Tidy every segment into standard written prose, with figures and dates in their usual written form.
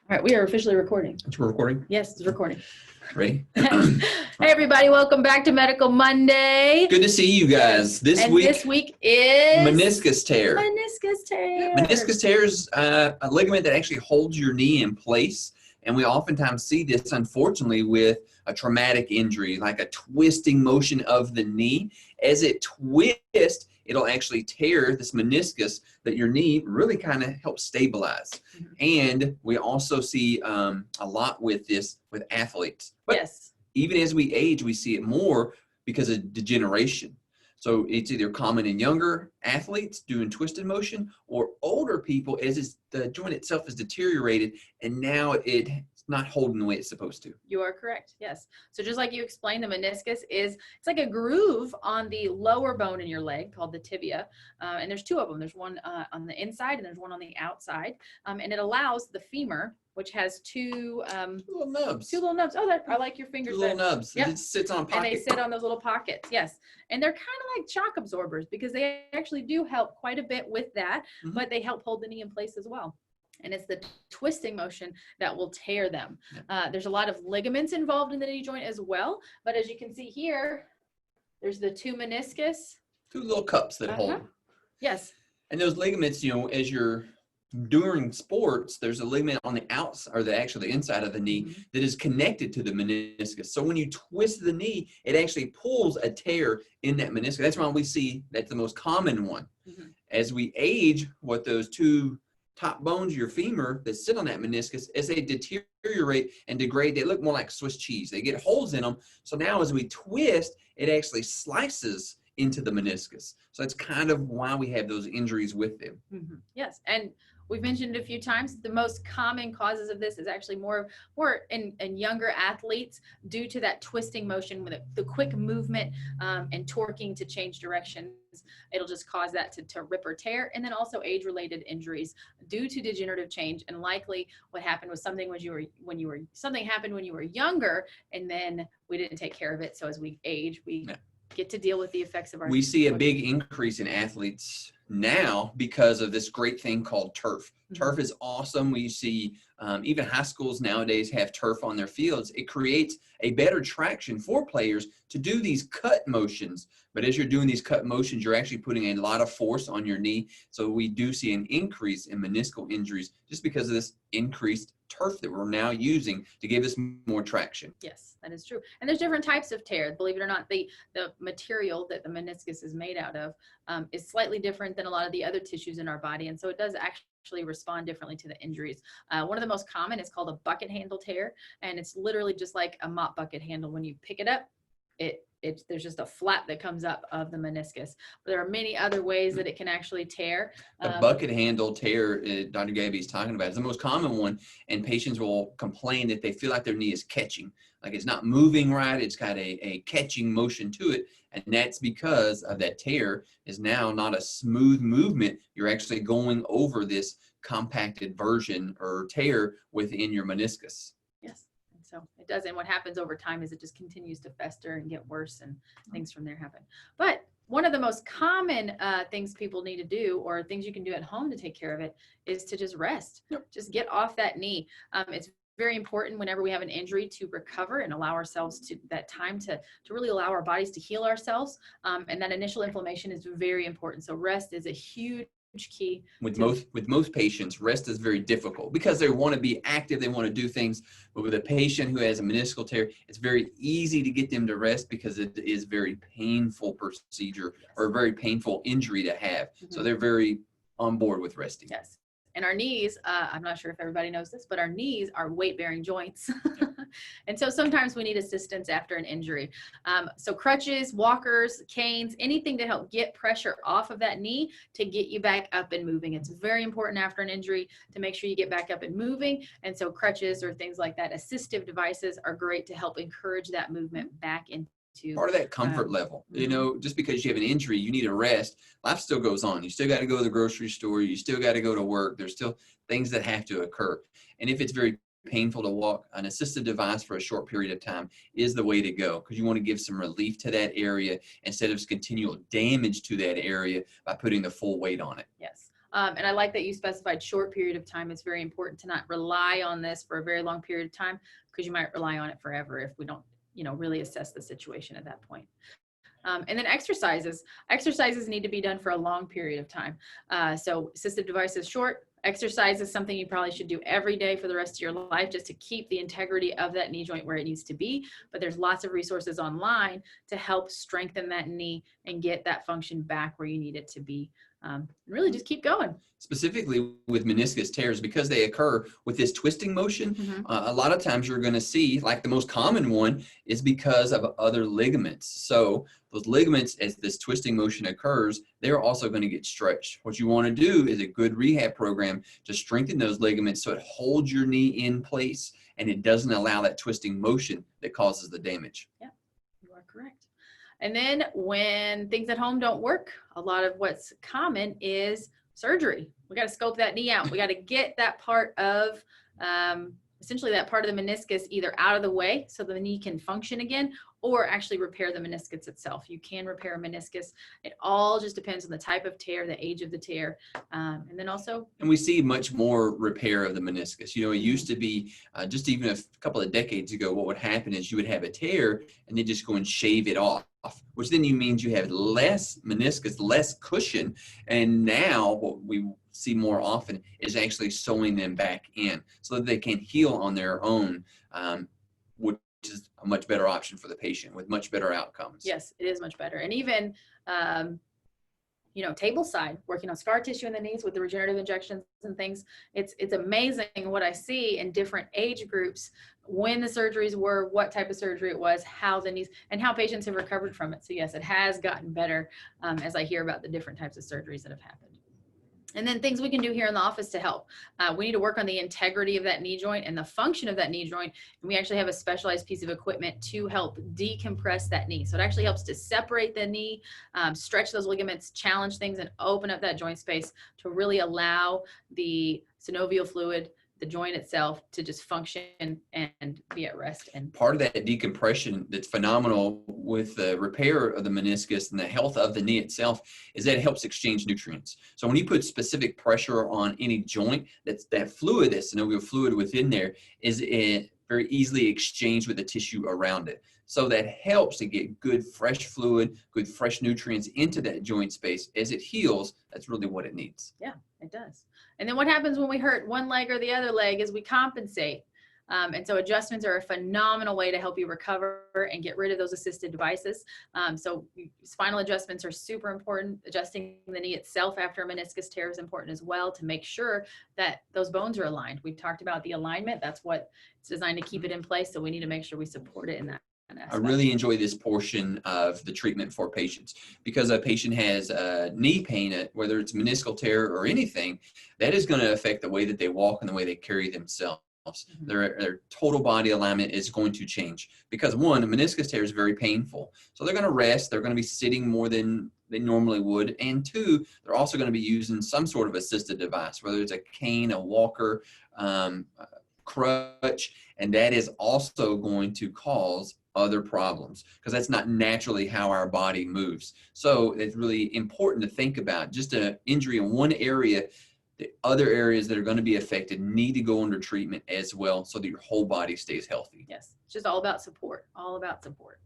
All right, we are officially recording. We're recording? Yes, it's recording. Ready? Hey, everybody, welcome back to Medical Monday. Good to see you guys. This week is meniscus tear. Meniscus tear. Meniscus tear is a ligament that actually holds your knee in place. And we oftentimes see this, unfortunately, with a traumatic injury, like a twisting motion of the knee. As it twists, it'll actually tear this meniscus that your knee really kind of helps stabilize. Mm-hmm. And we also see a lot with this with athletes. But yes. Even as we age, we see it more because of degeneration. So it's either common in younger athletes doing twisted motion or older people as the joint itself is deteriorated and now it's not holding the way it's supposed to. You are correct. Yes. So just like you explained, the meniscus it's like a groove on the lower bone in your leg called the tibia. And there's two of them. There's one on the inside and there's one on the outside. And it allows the femur, which has two little nubs. Two little nubs. Oh, I like your fingers. Two little nubs. Yep. It sits on a pocket. And they sit on those little pockets. Yes. And they're kind of like shock absorbers because they actually do help quite a bit with that, mm-hmm. but they help hold the knee in place as well. And it's the twisting motion that will tear them. Yeah. There's a lot of ligaments involved in the knee joint as well. But as you can see here, there's the two meniscus. Two little cups that hold. Yes. And those ligaments, as you're during sports, there's a ligament on the outside, or the inside of the knee, mm-hmm. that is connected to the meniscus. So when you twist the knee, it actually pulls a tear in that meniscus. That's why we see that's the most common one. Mm-hmm. As we age, what those two top bones of your femur that sit on that meniscus, as they deteriorate and degrade, they look more like Swiss cheese. They get holes in them. So now as we twist, it actually slices into the meniscus. So that's kind of why we have those injuries with them. Mm-hmm. Yes. And we've mentioned it a few times, the most common causes of this is actually more in younger athletes due to that twisting motion with the quick movement and torquing to change directions. It'll just cause that to rip or tear. And then also age-related injuries due to degenerative change. And likely what happened was something happened when you were younger, and then we didn't take care of it. So as we age, we get to deal with the effects of our. We see a big increase in athletes now because of this great thing called turf. Mm-hmm. Turf is awesome. We see even high schools nowadays have turf on their fields. It creates a better traction for players to do these cut motions. But as you're doing these cut motions, you're actually putting a lot of force on your knee. So we do see an increase in meniscal injuries just because of this increased turf that we're now using to give us more traction. Yes, that is true. And there's different types of tear. Believe it or not, the material that the meniscus is made out of is slightly different than a lot of the other tissues in our body. And so it does actually respond differently to the injuries. One of the most common is called a bucket handle tear. And it's literally just like a mop bucket handle. When you pick it up, there's just a flap that comes up of the meniscus. But there are many other ways that it can actually tear. The bucket handle tear Dr. Gabby is talking about is the most common one, and patients will complain that they feel like their knee is catching, like it's not moving right. It's got a catching motion to it, and that's because of that tear is now not a smooth movement. You're actually going over this compacted version or tear within your meniscus. Yes. So it does. And what happens over time is it just continues to fester and get worse, and things from there happen. But one of the most common things people need to do, or things you can do at home to take care of it, is to just rest. Yep. Just get off that knee. It's very important whenever we have an injury to recover and allow ourselves to that time to really allow our bodies to heal ourselves. And that initial inflammation is very important. So rest is a huge key. With most patients, rest is very difficult because they want to be active, they want to do things. But with a patient who has a meniscal tear, it's very easy to get them to rest because it is very painful procedure or a very painful injury to have. Mm-hmm. So they're very on board with resting. Yes. And our knees, I'm not sure if everybody knows this, but our knees are weight-bearing joints. And so sometimes we need assistance after an injury. So crutches, walkers, canes, anything to help get pressure off of that knee to get you back up and moving. It's very important after an injury to make sure you get back up and moving. And so crutches or things like that, assistive devices are great to help encourage that movement back into part of that comfort level. Just because you have an injury, you need a rest. Life still goes on. You still got to go to the grocery store. You still got to go to work. There's still things that have to occur. And if it's very painful to walk, an assistive device for a short period of time is the way to go, because you want to give some relief to that area instead of continual damage to that area by putting the full weight on it. Yes. And I like that you specified short period of time. It's very important to not rely on this for a very long period of time, because you might rely on it forever if we don't, really assess the situation at that point. And then exercises. Exercises need to be done for a long period of time. So assistive device is short. Exercise is something you probably should do every day for the rest of your life, just to keep the integrity of that knee joint where it needs to be. But there's lots of resources online to help strengthen that knee and get that function back where you need it to be. Really just keep going. Specifically with meniscus tears, because they occur with this twisting motion, a lot of times you're going to see, like the most common one is because of other ligaments. So those ligaments, as this twisting motion occurs, they're also going to get stretched. What you want to do is a good rehab program to strengthen those ligaments so it holds your knee in place and it doesn't allow that twisting motion that causes the damage. Yeah, you are correct. And then when things at home don't work, a lot of what's common is surgery. We got to scope that knee out. We got to get that part of, essentially that part of the meniscus either out of the way so the knee can function again, or actually repair the meniscus itself. You can repair a meniscus. It all just depends on the type of tear, the age of the tear, and then also. And we see much more repair of the meniscus. It used to be just even a couple of decades ago, what would happen is you would have a tear and they just go and shave it off, which then means you have less meniscus, less cushion. And now what we see more often is actually sewing them back in so that they can heal on their own, which is a much better option for the patient with much better outcomes. Yes, it is much better. And even, table side, working on scar tissue in the knees with the regenerative injections and things. It's amazing what I see in different age groups, when the surgeries were, what type of surgery it was, how the knees, and how patients have recovered from it. So yes, it has gotten better as I hear about the different types of surgeries that have happened. And then things we can do here in the office to help. We need to work on the integrity of that knee joint and the function of that knee joint. And we actually have a specialized piece of equipment to help decompress that knee. So it actually helps to separate the knee, stretch those ligaments, challenge things, and open up that joint space to really allow the synovial fluid, the joint itself, to just function and be at rest. And part of that decompression that's phenomenal with the repair of the meniscus and the health of the knee itself is that it helps exchange nutrients. So when you put specific pressure on any joint, that fluid, that synovial fluid within there, is very easily exchanged with the tissue around it. So that helps to get good fresh fluid, good fresh nutrients into that joint space. As it heals, that's really what it needs. Yeah, it does. And then what happens when we hurt one leg or the other leg is we compensate. And so adjustments are a phenomenal way to help you recover and get rid of those assisted devices. So spinal adjustments are super important. Adjusting the knee itself after a meniscus tear is important as well, to make sure that those bones are aligned. We've talked about the alignment. That's what it's designed to keep it in place. So we need to make sure we support it in that aspect. I really enjoy this portion of the treatment for patients, because a patient has knee pain, whether it's meniscal tear or anything, that is going to affect the way that they walk and the way they carry themselves. Their total body alignment is going to change, because one, a meniscus tear is very painful. So they're going to rest. They're going to be sitting more than they normally would. And two, they're also going to be using some sort of assisted device, whether it's a cane, a walker, crutch, and that is also going to cause other problems, because that's not naturally how our body moves. So it's really important to think about just an injury in one area. The other areas that are going to be affected need to go under treatment as well, so that your whole body stays healthy. Yes, it's just all about support, all about support.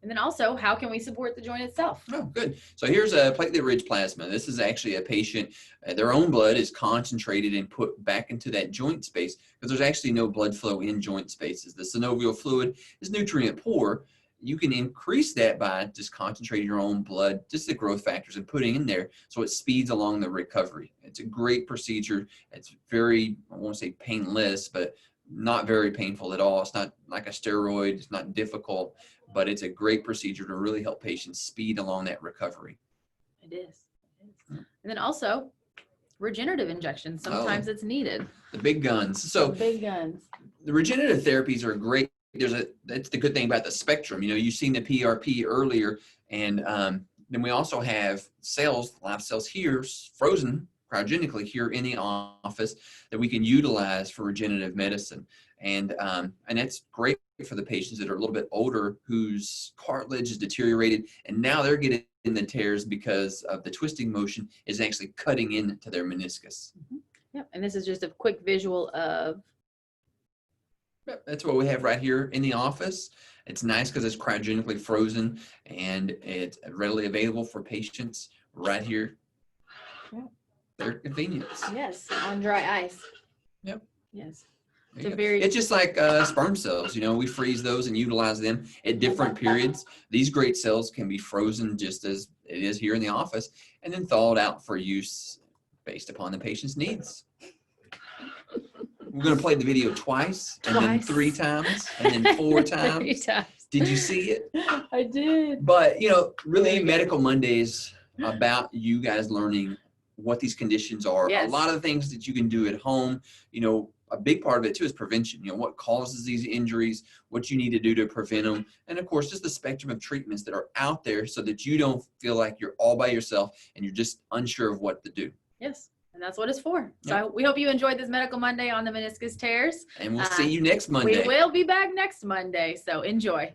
And then also, how can we support the joint itself? Oh, good. So here's a platelet-rich plasma. This is actually a patient, their own blood is concentrated and put back into that joint space, because there's actually no blood flow in joint spaces. The synovial fluid is nutrient poor. You can increase that by just concentrating your own blood, just the growth factors, and putting in there so it speeds along the recovery. It's a great procedure. It's very, I won't say painless, but not very painful at all. It's not like a steroid. It's not difficult, but it's a great procedure to really help patients speed along that recovery. It is. And then also, regenerative injections. Sometimes it's needed. The big guns. So the big guns. The regenerative therapies are great. That's the good thing about the spectrum. You've seen the PRP earlier, and then we also have cells, live cells here, frozen cryogenically here in the office that we can utilize for regenerative medicine. And that's great for the patients that are a little bit older whose cartilage is deteriorated, and now they're getting the tears because of the twisting motion is actually cutting into their meniscus. Yep. And this is just a quick visual of. Yep, that's what we have right here in the office. It's nice because it's cryogenically frozen and it's readily available for patients right here. Yep. Their convenience. Yes, on dry ice. Yep. Yes. It's just like sperm cells. We freeze those and utilize them at different periods. These great cells can be frozen just as it is here in the office and then thawed out for use based upon the patient's needs. We're going to play the video twice, and then 3 times, and then 4 times. 3 times. Did you see it? I did. But, really Medical Mondays about you guys learning what these conditions are. Yes. A lot of the things that you can do at home, a big part of it too is prevention. What causes these injuries, what you need to do to prevent them. And of course, just the spectrum of treatments that are out there so that you don't feel like you're all by yourself and you're just unsure of what to do. Yes. And that's what it's for. So Yep. we hope you enjoyed this Medical Monday on the meniscus tears. And we'll see you next Monday. We will be back next Monday. So enjoy.